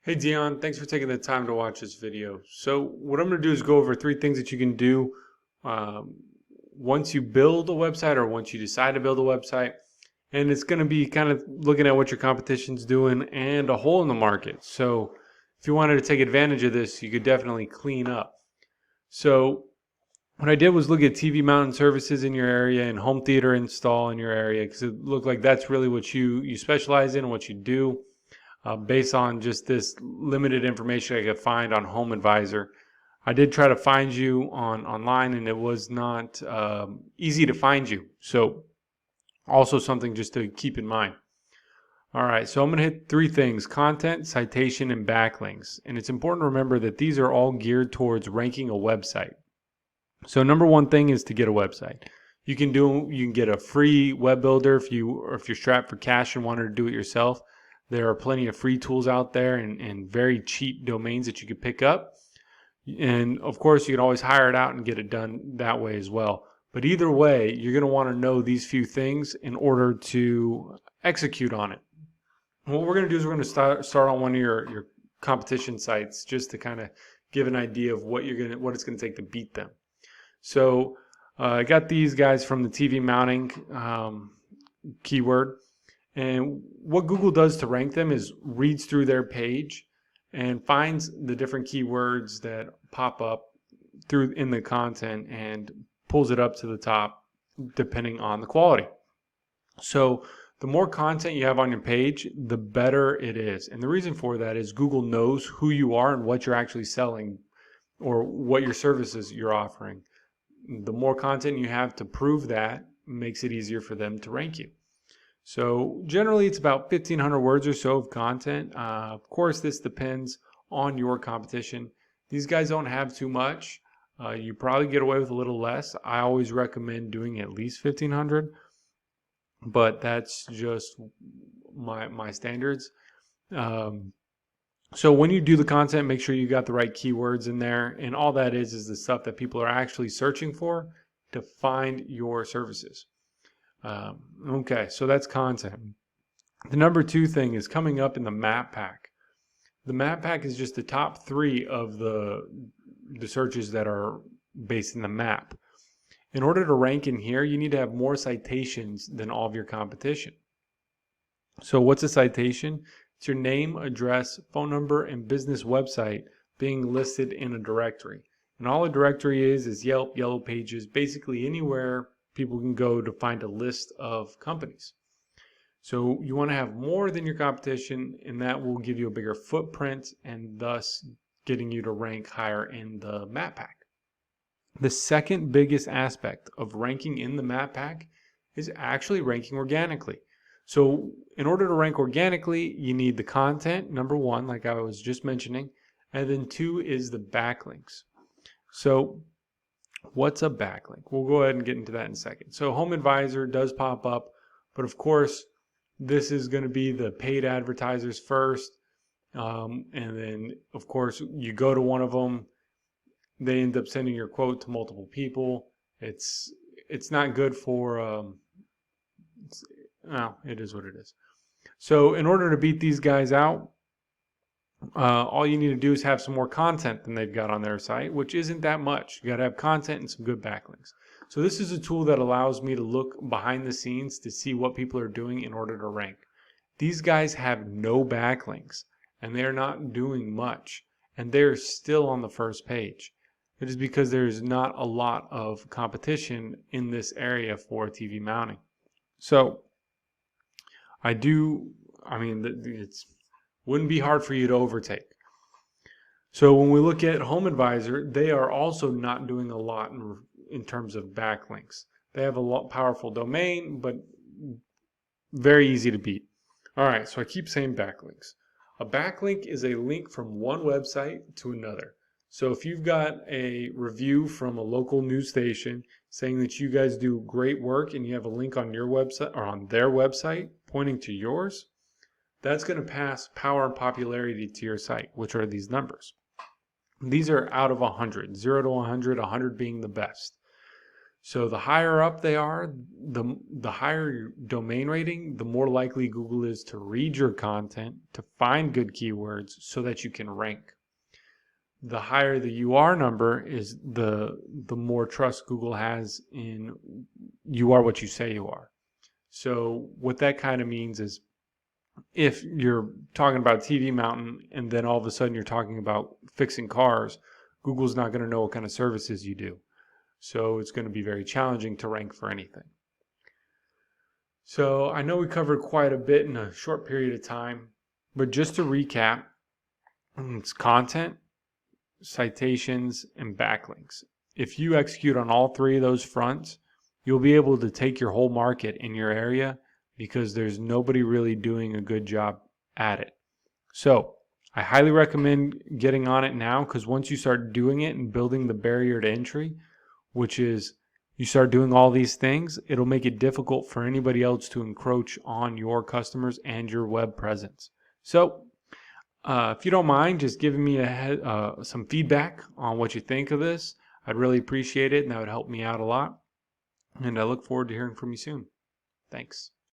Hey Dion, thanks for taking the time to watch this video. So what I'm going to do is go over 3 things that you can do um, once you build a website or once you decide to build a website. And it's going to be kind of looking at what your competition's doing and a hole in the market. So if you wanted to take advantage of this, you could definitely clean up. So what I did was look at TV mounting services in your area and home theater install in your area because it looked like that's really what you specialize in and what you do. Based on just this limited information I could find on Home Advisor. I did try to find you online, and it was not easy to find you. So also something just to keep in mind. All right, so I'm going to hit 3 things: content, citation, and backlinks. And it's important to remember that these are all geared towards ranking a website. So number one thing is to get a website. You can get a free web builder if you're strapped for cash and wanted to do it yourself. There are plenty of free tools out there and very cheap domains that you could pick up. And of course, you can always hire it out and get it done that way as well. But either way, you're going to want to know these few things in order to execute on it. What we're going to do is we're going to start on one of your competition sites just to kind of give an idea of what it's going to take to beat them. So I got these guys from the TV mounting keyword. And what Google does to rank them is reads through their page and finds the different keywords that pop up through in the content and pulls it up to the top depending on the quality. So the more content you have on your page, the better it is. And the reason for that is Google knows who you are and what you're actually selling or what your services you're offering. The more content you have to prove that makes it easier for them to rank you. So generally it's about 1,500 words or so of content. Of course, this depends on your competition. These guys don't have too much. You probably get away with a little less. I always recommend doing at least 1,500, but that's just my standards. So when you do the content, make sure you got the right keywords in there, and all that is the stuff that people are actually searching for to find your services. Okay, so that's content. The number 2 thing is coming up in the map pack. The map pack is just the top 3 of the searches that are based in the map. In order to rank in here, you need to have more citations than all of your competition. So what's a citation? It's your name, address, phone number, and business website being listed in a directory. And all a directory is Yelp, Yellow Pages, basically anywhere people can go to find a list of companies. So you want to have more than your competition, and that will give you a bigger footprint and thus getting you to rank higher in the map pack. The second biggest aspect of ranking in the map pack is actually ranking organically. So in order to rank organically, you need the content, number 1, like I was just mentioning, and then 2 is the backlinks. So what's a backlink? We'll go ahead and get into that in a second. So Home Advisor does pop up, but of course, this is going to be the paid advertisers first. And then, of course, you go to one of them, they end up sending your quote to multiple people. It's not good for, no, it is what it is. So in order to beat these guys out, all you need to do is have some more content than they've got on their site, which isn't that much. You got to have content and some good backlinks. So this is a tool that allows me to look behind the scenes to see what people are doing in order to rank. These guys have no backlinks and they're not doing much, and they're still on the first page. It is because there's not a lot of competition in this area for TV mounting. So it's wouldn't be hard for you to overtake. So when we look at Home Advisor, they are also not doing a lot in terms of backlinks. They have a powerful domain, but very easy to beat. All right, so I keep saying backlinks. A backlink is a link from one website to another. So if you've got a review from a local news station saying that you guys do great work and you have a link on your website or on their website pointing to yours, that's going to pass power and popularity to your site, which are these numbers. These are out of 100, 0 to 100, 100 being the best. So the higher up they are, the higher your domain rating, the more likely Google is to read your content, to find good keywords so that you can rank. The higher the UR number is, the more trust Google has in you are what you say you are. So what that kind of means is, if you're talking about TV Mountain and then all of a sudden you're talking about fixing cars, Google's not going to know what kind of services you do. So it's going to be very challenging to rank for anything. So I know we covered quite a bit in a short period of time, but just to recap, it's content, citations, and backlinks. If you execute on all three of those fronts, you'll be able to take your whole market in your area, because there's nobody really doing a good job at it. So I highly recommend getting on it now, because once you start doing it and building the barrier to entry, which is you start doing all these things, it'll make it difficult for anybody else to encroach on your customers and your web presence. So if you don't mind just giving me some feedback on what you think of this, I'd really appreciate it, and that would help me out a lot. And I look forward to hearing from you soon. Thanks.